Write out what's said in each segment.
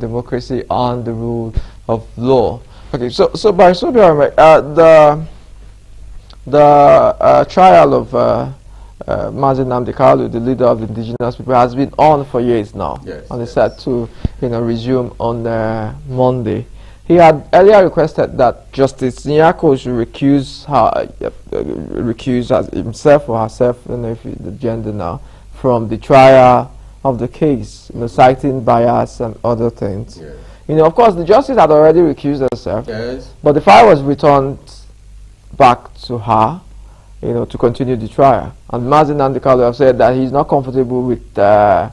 democracy and the rule of law. Okay, so by the trial of Nnamdi Kanu, the leader of the indigenous people, has been on for years now, yes, and it's set to resume on Monday. He had earlier requested that Justice Nyako should recuse himself or herself, I don't know if the gender now, from the trial of the case, citing bias and other things. Yes. Of course, the justice had already recused herself, Yes. but the file was returned back to her, to continue the trial. And Nnamdi Kanu have said that he's not comfortable with the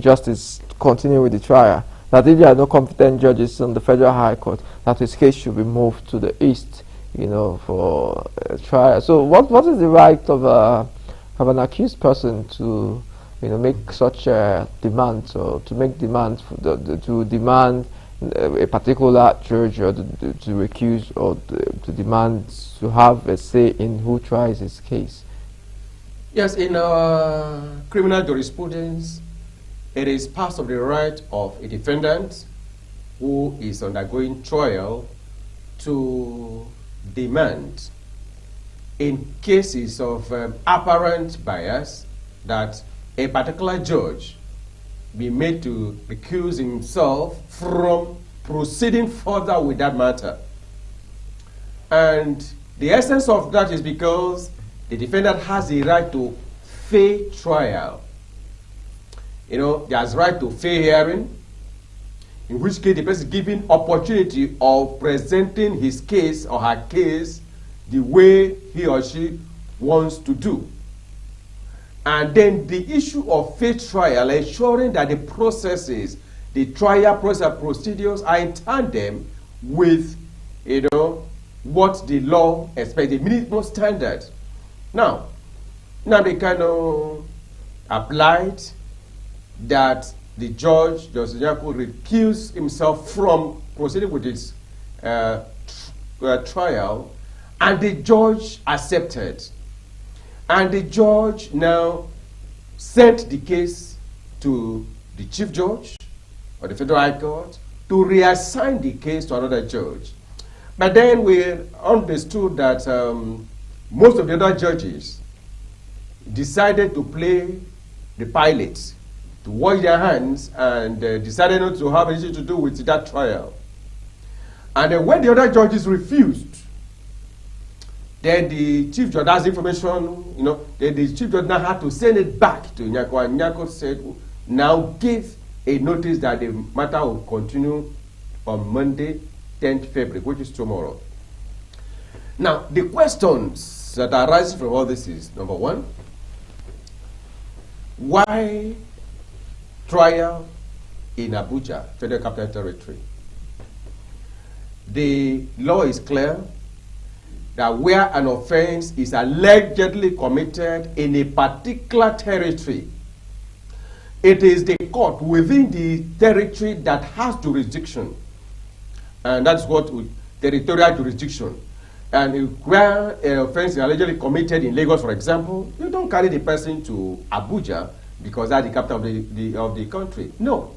justice continue with the trial. That if there are no competent judges on the Federal High Court, that his case should be moved to the east, for trial. So, what is the right of an accused person to, make such demands, or to make demands for to demand a particular judge, or to recuse, or to demand to have a say in who tries his case? Yes, in our criminal jurisprudence, it is part of the right of a defendant who is undergoing trial to demand, in cases of apparent bias, that a particular judge be made to recuse himself from proceeding further with that matter. And the essence of that is because the defendant has the right to fair trial. He has right to fair hearing, in which case the person is given opportunity of presenting his case or her case the way he or she wants to do. And then the issue of fair trial, ensuring that the processes, the trial process procedures are in tandem with, what the law expects, the minimum standard. Now, Nnamdi Kanu applied that the judge, Justice Nyako, recuse himself from proceeding with his trial, and the judge accepted. And the judge now sent the case to the chief judge of the Federal High Court to reassign the case to another judge. But then we understood that most of the other judges decided to play the pilot, to wash their hands, and decided not to have anything to do with that trial. And then when the other judges refused, then the chief judge has information, then the chief judge now had to send it back to Nyako, and Nyako said, now give a notice that the matter will continue on Monday, 10th February, which is tomorrow. Now, the questions that arise from all this is, number one, why trial in Abuja, Federal Capital Territory? The law is clear that where an offense is allegedly committed in a particular territory, it is the court within the territory that has jurisdiction. And that's what territorial jurisdiction. And where an offense is allegedly committed in Lagos, for example, you don't carry the person to Abuja because that's the capital of the country. No.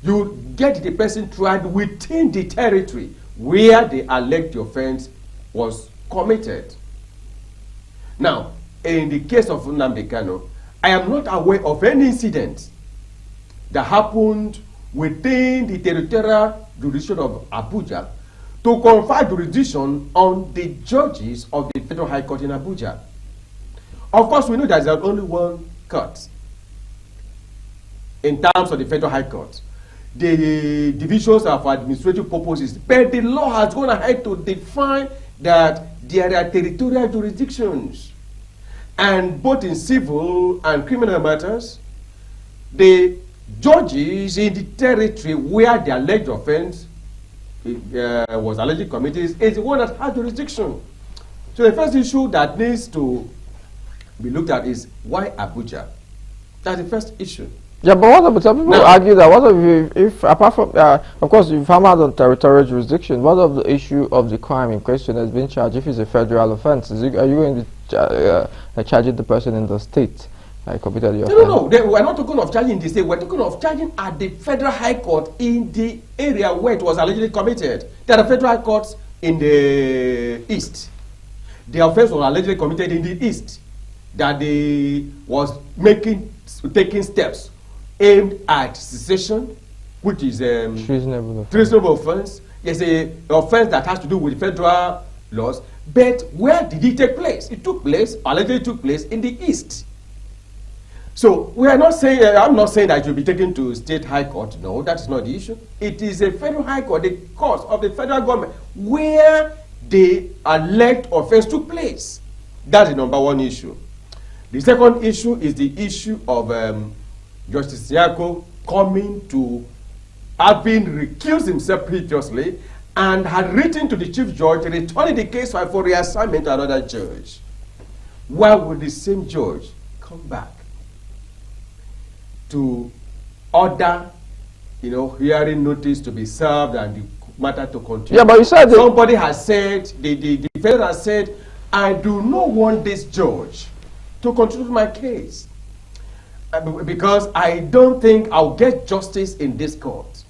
You get the person tried within the territory where the alleged offense was committed. Now, in the case of Nnamdi Kanu, I am not aware of any incident that happened within the territorial jurisdiction of Abuja to confer jurisdiction on the judges of the Federal High Court in Abuja. Of course, we know there is only one court in terms of the Federal High Court. The divisions are for administrative purposes, but the law has gone ahead to define that there are territorial jurisdictions. And both in civil and criminal matters, the judges in the territory where the alleged offense was allegedly committed is the one that has jurisdiction. So the first issue that needs to be looked at is why Abuja? That's the first issue. Yeah, but what about some people argue that what if apart from of course if I'm out on territorial jurisdiction, what of the issue of the crime in question has been charged if it's a federal offense? Are you going to charge the person in the state? I committed the offense. No. We're not talking of charging in the state. We're talking of charging at the Federal High Court in the area where it was allegedly committed. There are Federal High Courts in the East. The offense was allegedly committed in the East. That they was taking steps aimed at secession, which is treasonable offense. It's an offense that has to do with federal laws. But where did it take place? It took place, allegedly took place, in the East. So we are not saying, I'm not saying that it should be taken to state high court. No, that's not the issue. It is a federal high court, the court of the federal government, where the alleged offense took place. That's the number one issue. The second issue is the issue of Justice Nyako coming to having recused himself previously and had written to the chief judge returning the case file for reassignment to another judge. Why would the same judge come back to order, hearing notice to be served and the matter to continue? Yeah, but you said somebody has said, the defendant has said, I do not want this judge to continue my case because I don't think I'll get justice in this court.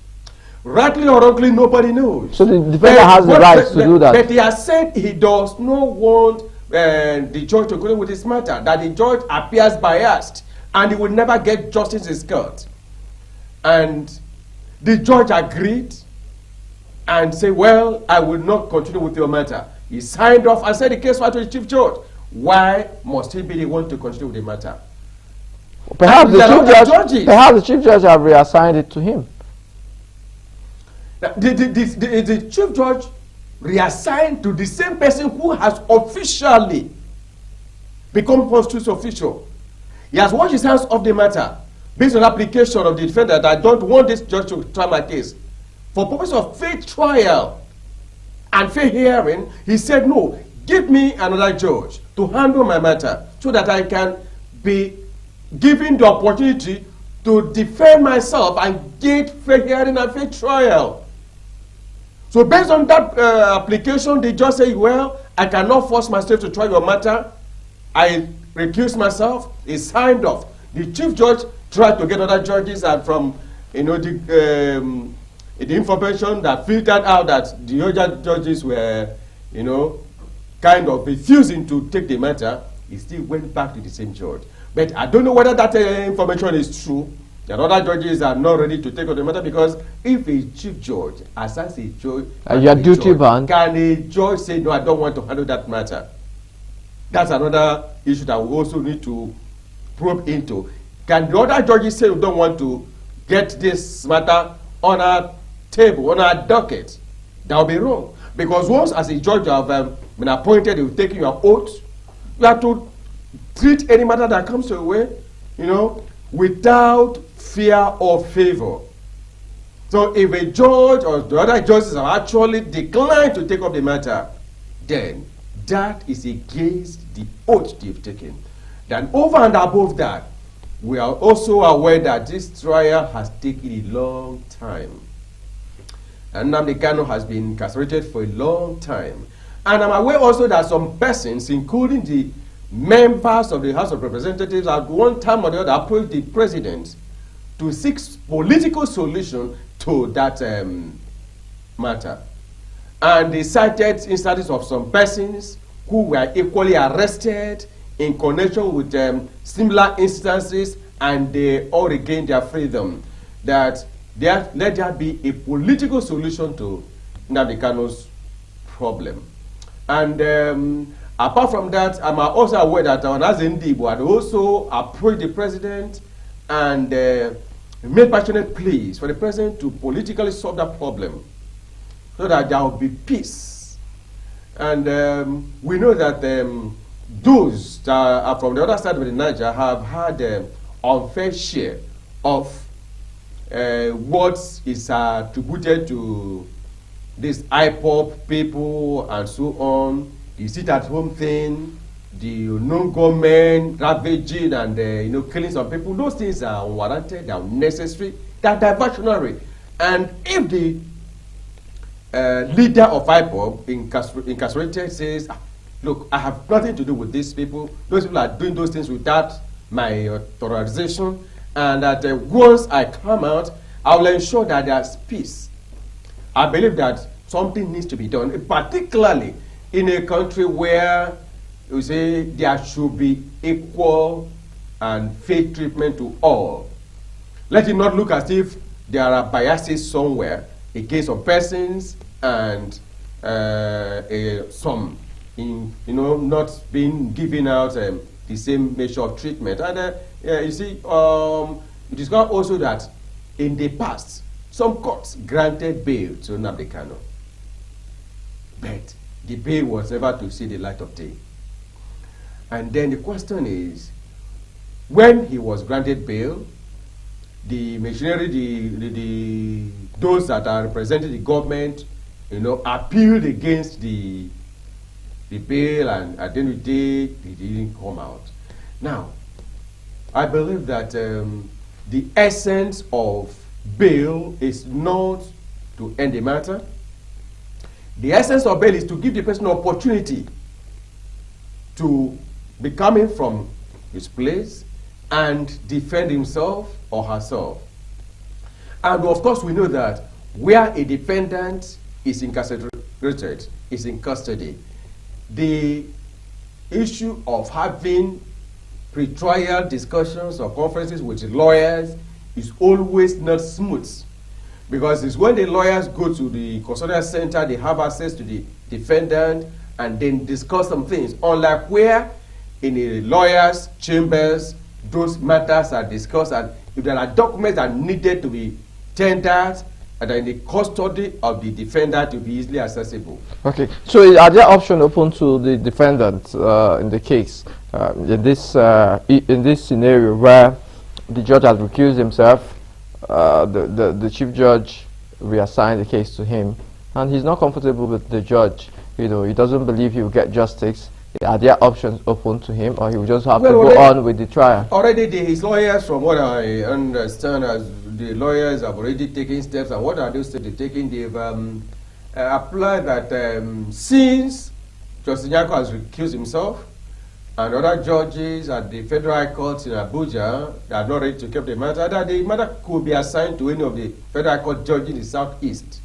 Rightly or wrongly, nobody knows. So the defendant has the right to do that. But he has said he does not want the judge to go with this matter, that the judge appears biased and he will never get justice in his court. And the judge agreed and said, well, I will not continue with your matter. He signed off and said the case went to the chief judge. Why must he be the one to continue with the matter? Perhaps the chief judge have reassigned it to him. The chief judge reassigned to the same person who has officially become constitutional official. He has washed his hands off the matter based on application of the defendant. I don't want this judge to try my case. For purpose of fair trial and fair hearing, he said, no, give me another judge to handle my matter so that I can be given the opportunity to defend myself and get fair hearing and fair trial. So based on that application, the judge said, well, I cannot force myself to try your matter. I recused myself. He signed off. The chief judge tried to get other judges, and from the information that filtered out that the other judges were, kind of refusing to take the matter, he still went back to the same judge. But I don't know whether that information is true. That other judges are not ready to take on the matter, because if a chief judge assigns a judge, your duty bound, can a judge say, no, I don't want to handle that matter? That's another issue that we also need to probe into. Can the other judges say we don't want to get this matter on our table, on our docket? That will be wrong. Because once as a judge you have been appointed, you've taken your oath, you have to treat any matter that comes your way, without fear or favor. So if a judge or the other judges have actually declined to take up the matter, then that is against the oath they've taken. Then over and above that, we are also aware that this trial has taken a long time. And Nnamdi Kanu has been incarcerated for a long time. And I'm aware also that some persons, including the members of the House of Representatives, at one time or the other approached the president to seek political solution to that matter. And they cited instances of some persons who were equally arrested in connection with similar instances, and they all regained their freedom. That let there be a political solution to Nnamdi Kanu's problem. And apart from that, I'm also aware that Nnamdi had also approached the president and made passionate pleas for the president to politically solve that problem so that there will be peace. And we know that those that are from the other side of the Niger have had unfair share of what is attributed to these IPOP people and so on, the sit-at-home thing, the non-government ravaging and killing some people. Those things are unwarranted, they are unnecessary, they are diversionary. And if the leader of IPOP incarcerated says, look, I have nothing to do with these people, those people are doing those things without my authorization, and that once I come out, I will ensure that there's peace. I believe that something needs to be done, particularly in a country where you say there should be equal and fair treatment to all. Let it not look as if there are biases somewhere against some persons and some not being given out the same measure of treatment. And you see, it is also that in the past, some courts granted bail to Nnamdi Kanu, but the bail was never to see the light of day. And then the question is, when he was granted bail, the machinery, those that are representing the government, appealed against the bail, and at the end of the day, they didn't come out. Now, I believe that the essence of bail is not to end the matter. The essence of bail is to give the person an opportunity to be coming from his place and defend himself or herself. And of course, we know that where a defendant is incarcerated, is in custody, the issue of having pre-trial discussions or conferences with the lawyers is always not smooth, because it's when the lawyers go to the custodial center, they have access to the defendant and then discuss some things, unlike where in the lawyers' chambers those matters are discussed, and if there are documents that are needed to be tendered and are in the custody of the defendant, to be easily accessible. Okay, so are there options open to the defendant in the case in this scenario where the judge has recused himself, the chief judge reassigned the case to him, and he's not comfortable with the judge? He doesn't believe he will get justice. Are there options open to him, or he will just have to go on with the trial? Already his lawyers, from what I understand, the lawyers have already taken steps. And what are those steps they're taking? They've applied that since Justice Nyako has recused himself, and other judges at the Federal High Court in Abuja that are not ready to keep the matter, that the matter could be assigned to any of the Federal High Court judges in the Southeast,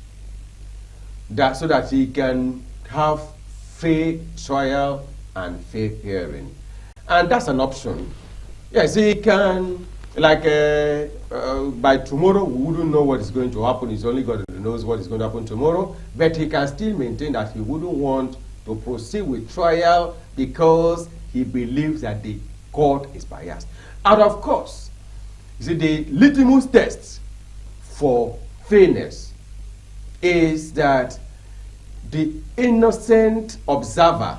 so that he can have fair trial and fair hearing. And that's an option. Yes, he can, like by tomorrow we wouldn't know what is going to happen. He's only God who knows what is going to happen tomorrow, but he can still maintain that he wouldn't want to proceed with trial because he believes that the court is biased. And of course, you see, the litmus test for fairness is that the innocent observer,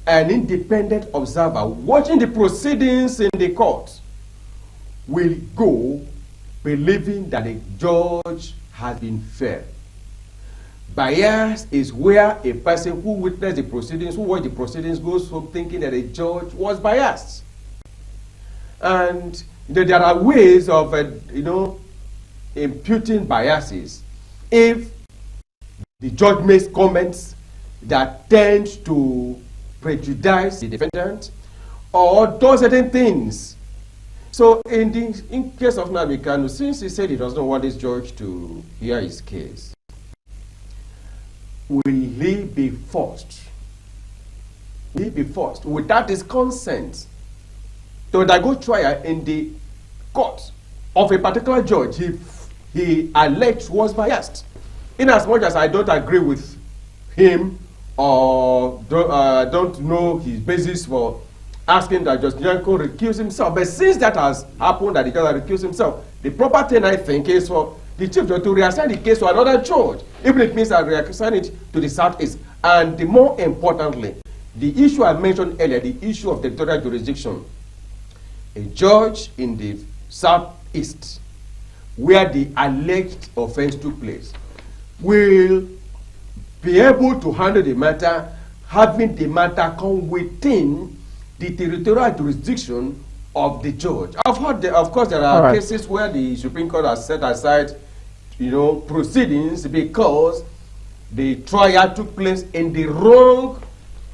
an independent observer watching the proceedings in the court, will go believing that the judge has been fair. Bias is where a person who witnessed the proceedings, who watched the proceedings, goes home thinking that the judge was biased. And there are ways of imputing biases. If the judge makes comments that tend to prejudice the defendant or does certain things. So in case of Nnamdi Kanu, since he said he does not want this judge to hear his case, will he be forced? Will he be forced without his consent to undergo trial in the court of a particular judge he alleged was biased? In as much as I don't agree with him or don't know his basis for asking that Justice Nyako recuse himself, but since that has happened, that the judge has recused himself, the proper thing, I think, is for the chief judge to reassign the case to another judge, even if it means that reassign it to the Southeast. And more importantly, the issue I mentioned earlier, the issue of territorial jurisdiction. A judge in the Southeast, where the alleged offense took place, will be able to handle the matter, having the matter come within the territorial jurisdiction of the judge. Of course, there are cases where the Supreme Court has set aside, proceedings because the trial took place in the wrong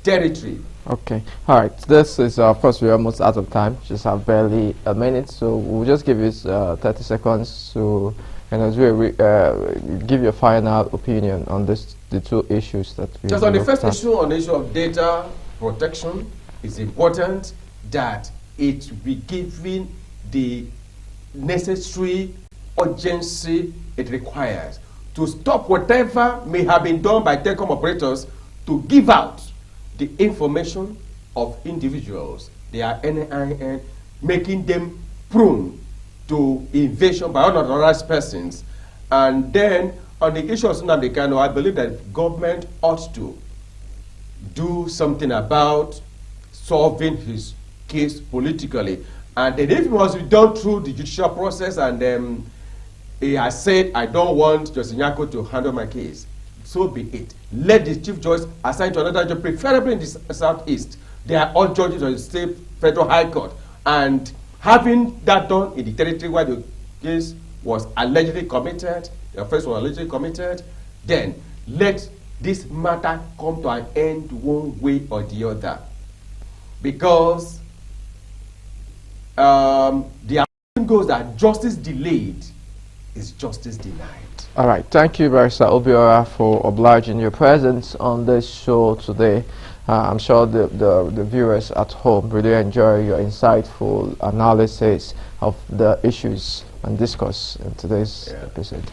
territory. Okay. All right. This is, of course, we're almost out of time. Just have barely a minute, so we'll just give you 30 seconds to, give your final opinion on the two issues that we. Just on the first at. issue, on the issue of data protection, it's important that it be given the necessary urgency it requires to stop whatever may have been done by telecom operators to give out the information of individuals, their NIN, making them prone to invasion by unauthorized persons. And then on the issue of Nnamdi Kanu, I believe that government ought to do something about solving his case politically. And then if it must be done through the judicial process, and he has said, I don't want Justice Nyako to handle my case, so be it. Let the chief judge assign to another judge, preferably in the southeast. They are all judges of the state federal high court. And having that done in the territory where the case was allegedly committed, the offense was allegedly committed, then let this matter come to an end one way or the other. Because the argument goes that justice delayed is justice denied. All right. Thank you, Barrister Obiora, for obliging your presence on this show today. I'm sure the viewers at home really enjoy your insightful analysis of the issues and discourse in today's episode.